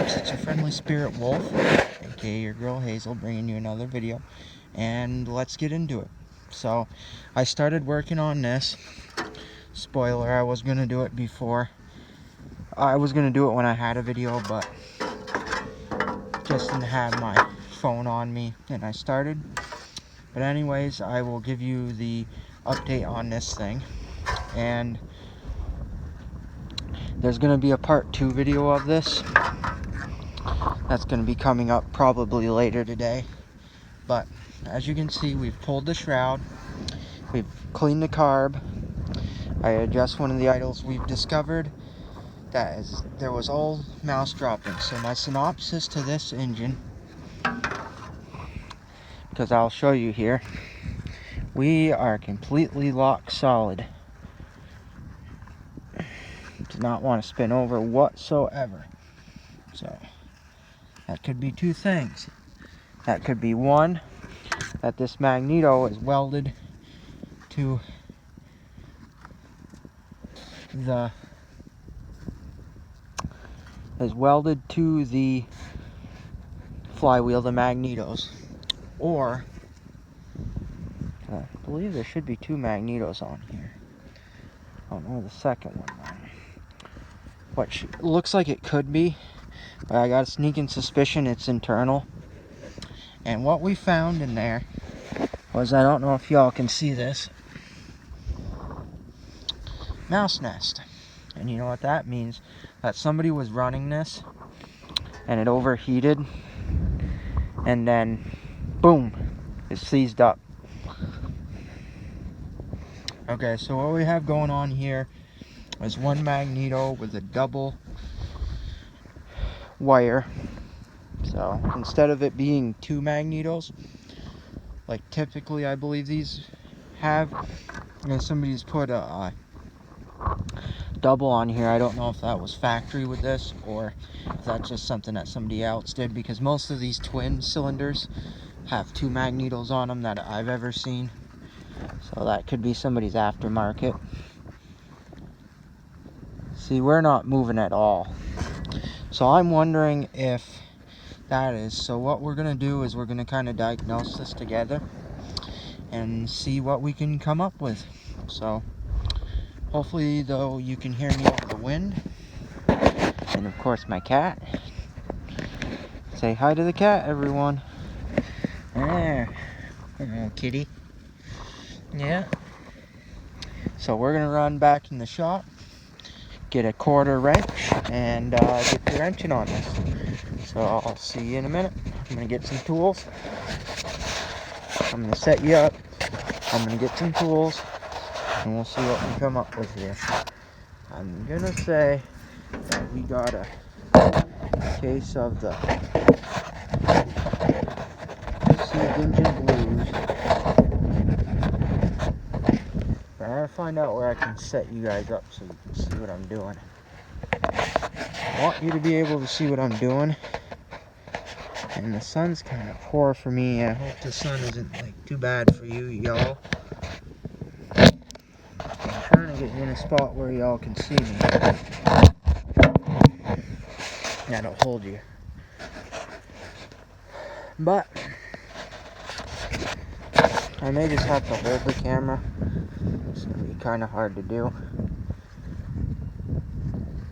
folks, it's your friendly spirit wolf, aka your girl Hazel, bringing you another video, and let's get into it. So I started working on this. Spoiler, I was gonna do it before. I was gonna do it when I had a video, but just didn't have my phone on me and I started. But anyways, I will give you the update on this thing, and there's gonna be a part 2 video of this that's going to be coming up probably later today. But as you can see, we've pulled the shroud, we've cleaned the carb. I adjust one of the idles we've discovered. That is, there was old mouse dropping. So my synopsis to this engine, because I'll show you here, we are completely lock solid. Do not want to spin over whatsoever. So that could be two things. That could be one, that this magneto is welded to the flywheel, the magnetos, or I believe there should be two magnetos on here. I don't know the second one. What looks like it could be, but I got a sneaking suspicion it's internal. And what we found in there was, I don't know if y'all can see this, mouse nest. And you know what that means? That somebody was running this and it overheated, and then boom, it seized up. Okay, so what we have going on here is one magneto with a double wire. So instead of it being two magnetos, like typically I believe these have, and somebody's put a double on here. I don't know if that was factory with this or if that's just something that somebody else did, because most of these twin cylinders have two magnetos on them that I've ever seen. So that could be somebody's aftermarket. See, we're not moving at all. So I'm wondering if that is. So what we're going to do is we're going to kind of diagnose this together and see what we can come up with. So hopefully, though, you can hear me over the wind. And of course my cat. Say hi to the cat, everyone. There. Hello, kitty. Yeah. So we're going to run back in the shop, get a quarter wrench, and get the wrenching on this. So I'll see you in a minute. I'm going to get some tools. I'm going to set you up. I'm going to get some tools, and we'll see what we come up with here. I'm going to say that we got a case of the Seed Engine Blues. But I gotta find out where I can set you guys up so you can see what I'm doing. I want you to be able to see what I'm doing. And the sun's kind of poor for me. I hope the sun isn't like too bad for you, y'all. I'm trying to get you in a spot where y'all can see me. That'll hold you. But I may just have to hold the camera. It's gonna be kind of hard to do.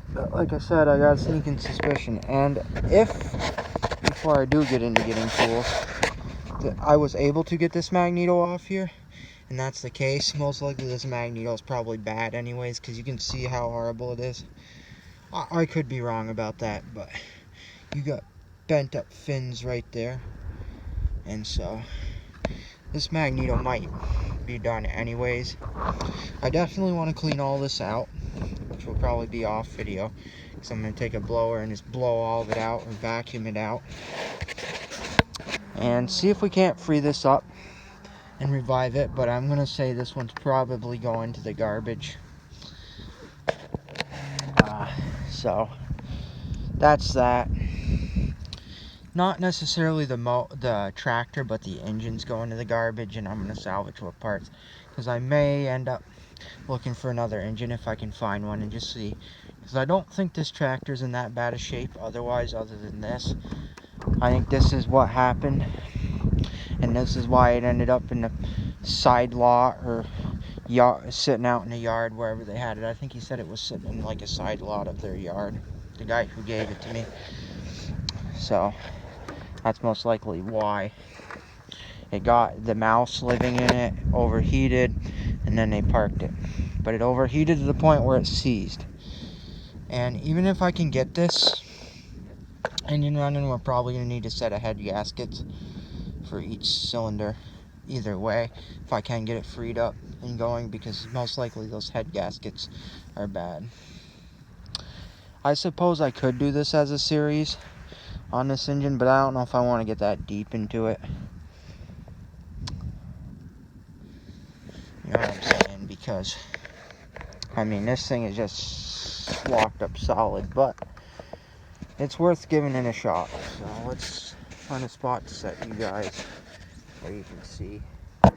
But like I said, I got a sneaking suspicion. And if, before I do get into getting tools, that I was able to get this magneto off here, and that's the case, most likely this magneto is probably bad anyways, because you can see how horrible it is. I could be wrong about that, but you got bent up fins right there. And so this magneto might be done anyways. I definitely want to clean all this out, which will probably be off video, because I'm going to take a blower and just blow all of it out or vacuum it out and see if we can't free this up and revive it. But I'm going to say this one's probably going to the garbage. So that's that. Not necessarily the tractor, but the engine's going to the garbage, and I'm going to salvage what parts, because I may end up looking for another engine if I can find one, and just see because I don't think this tractor's in that bad a shape otherwise, other than this. I think this is what happened, and this is why it ended up in the side lot or yard, sitting out in the yard wherever they had it. I think he said it was sitting in like a side lot of their yard, the guy who gave it to me. So that's most likely why. It got the mouse living in it, overheated, and then they parked it. But it overheated to the point where it seized. And even if I can get this engine running, we're probably going to need a set of head gaskets for each cylinder. Either way, if I can get it freed up and going, because most likely those head gaskets are bad. I suppose I could do this as a series on this engine, but I don't know if I want to get that deep into it. You know what I'm saying? Because, I mean, this thing is just locked up solid, but it's worth giving it a shot. So let's find a spot to set you guys where you can see. I'll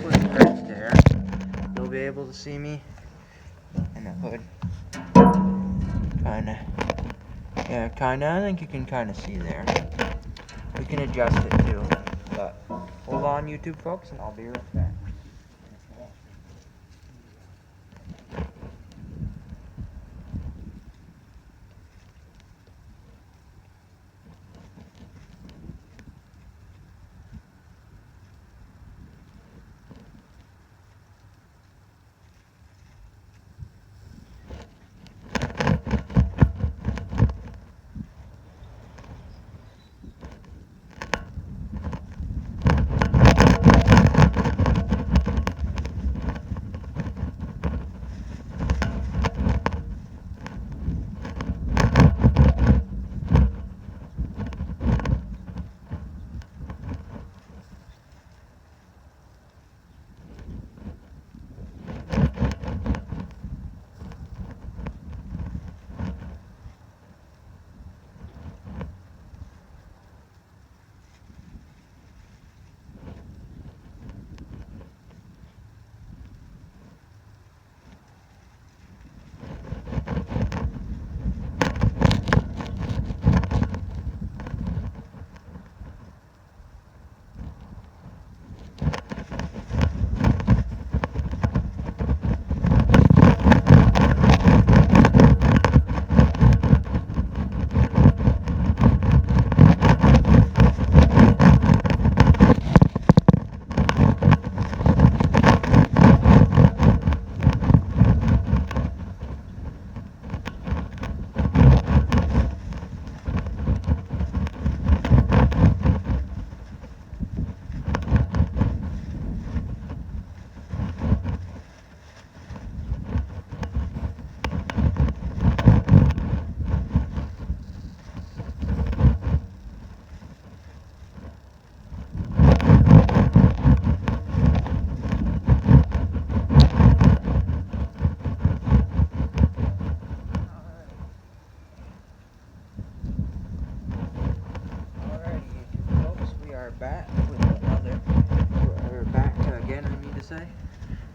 put it right there. You'll be able to see me in the hood. Kinda. Yeah, kinda. I think you can kinda see there. We can adjust it too. But hold on, YouTube folks, and I'll be right back.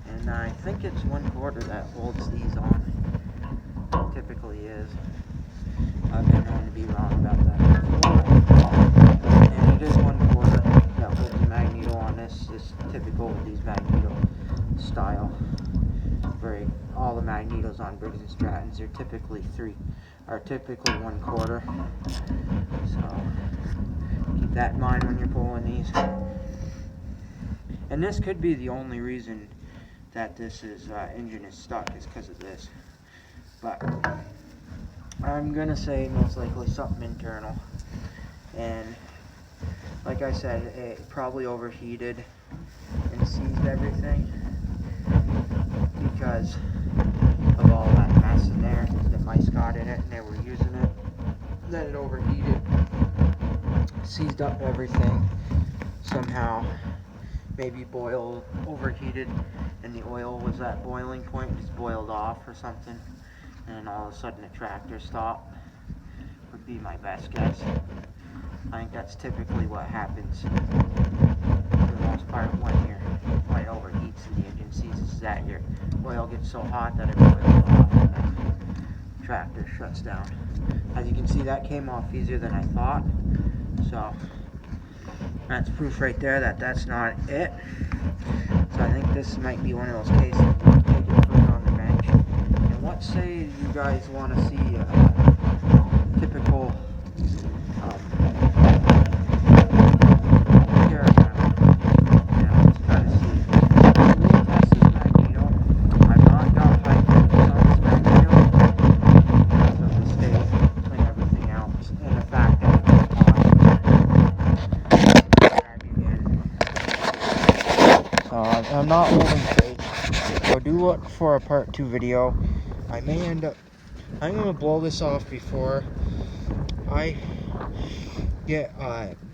And I think it's 1/4 that holds these on. It typically is. I've been known to be wrong about that before. And it is 1/4 that holds the magneto on this. It's typical of these magneto style. Where all the magnetos on Briggs and Strattons are typically 1/4. So keep that in mind when you're pulling these. And this could be the only reason that this engine is stuck, is because of this. But I'm gonna say most likely something internal. And like I said, it probably overheated and seized everything because of all that mess in there. The mice got in it and they were using it. Then it overheated, seized up everything somehow. Maybe overheated and the oil was at boiling point, just boiled off or something, and all of a sudden the tractor stopped, would be my best guess. I think that's typically what happens for the most part when it overheats and the engine seizes is that your oil gets so hot that it boils off and the tractor shuts down. As you can see, that came off easier than I thought. So that's proof right there that that's not it. So I think this might be one of those cases where you take it further on the bench. And what say you guys want to see a typical I'm not holding fake, so do look for a part 2 video. I'm going to blow this off before I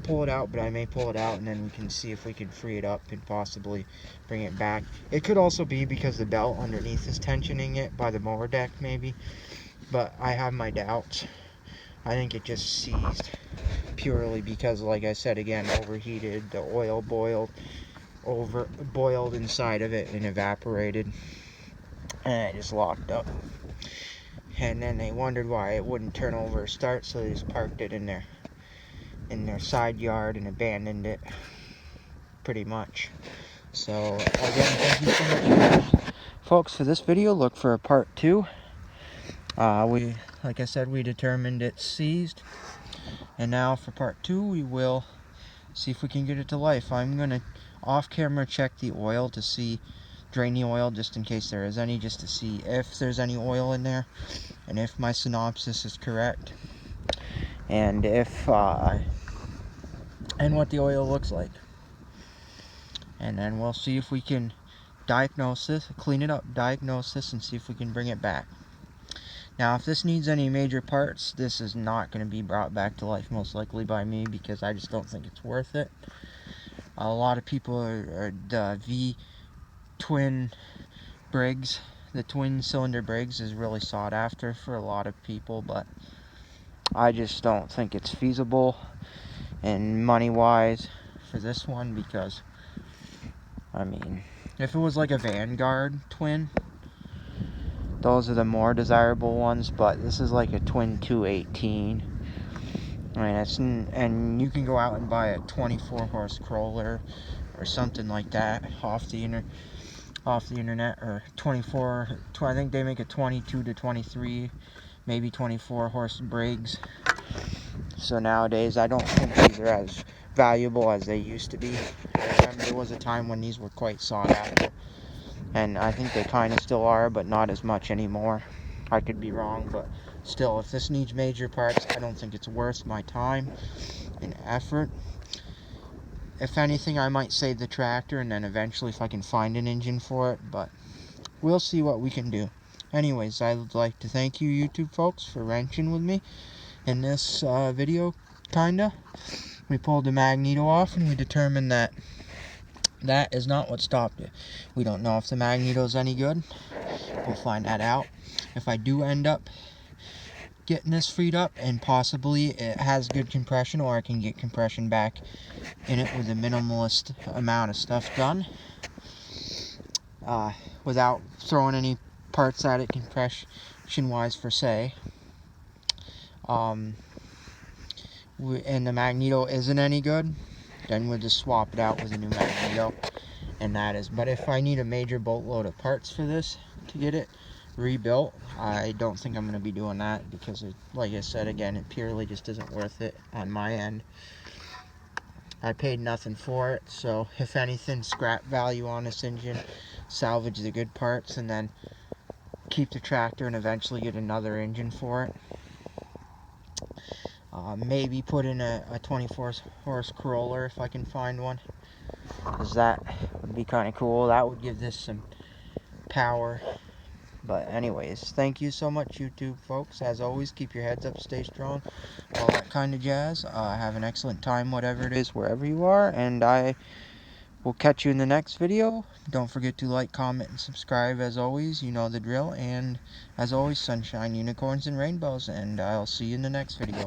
pull it out, but I may pull it out and then we can see if we can free it up and possibly bring it back. It could also be because the belt underneath is tensioning it by the mower deck maybe, but I have my doubts. I think it just seized purely because, like I said again, overheated, the oil boiled inside of it and evaporated, and it just locked up. And then they wondered why it wouldn't turn over or start, so they just parked it in their side yard and abandoned it, pretty much. So again, thank you so much, folks, for this video. Look for a part 2. Like I said, we determined it's seized, and now for part 2 we will see if we can get it to life. I'm gonna off camera check the oil to see, drain the oil just in case there is any, just to see if there's any oil in there and if my synopsis is correct, and if and what the oil looks like. And then we'll see if we can diagnose this, clean it up, diagnose this, and see if we can bring it back. Now, if this needs any major parts, this is not going to be brought back to life, most likely by me, because I just don't think it's worth it. A lot of people are the twin Briggs, the twin cylinder Briggs is really sought after for a lot of people, but I just don't think it's feasible and money wise for this one, because I mean, if it was like a Vanguard twin, those are the more desirable ones, but this is like a twin 218. I mean, and you can go out and buy a 24 horse crawler or something like that off the internet, or 24. I think they make a 22 to 23, maybe 24 horse Briggs. So nowadays, I don't think these are as valuable as they used to be. I remember there was a time when these were quite sought after, and I think they kind of still are, but not as much anymore. I could be wrong, but still, if this needs major parts, I don't think it's worth my time and effort. If anything, I might save the tractor, and then eventually if I can find an engine for it, but we'll see what we can do. Anyways, I'd like to thank you, YouTube folks, for wrenching with me in this video, kinda. We pulled the magneto off, and we determined that that is not what stopped it. We don't know if the magneto's any good. We'll find that out. If I do end up getting this freed up, and possibly it has good compression, or I can get compression back in it with a minimalist amount of stuff done, without throwing any parts at it compression wise per se, and the magneto isn't any good, then we'll just swap it out with a new magneto, and that is. But if I need a major boatload of parts for this to get it rebuilt, I don't think I'm going to be doing that, because like I said again, it purely just isn't worth it on my end. I paid nothing for it, so if anything, scrap value on this engine, salvage the good parts, and then keep the tractor and eventually get another engine for it. Maybe put in a 24 horse Corolla if I can find one, because that would be kind of cool. That would give this some power. But anyways, thank you so much, YouTube folks. As always, keep your heads up, stay strong, all that kind of jazz. Have an excellent time, whatever it is, wherever you are, and I will catch you in the next video. Don't forget to like, comment, and subscribe. As always, you know the drill. And as always, sunshine, unicorns, and rainbows, and I'll see you in the next video.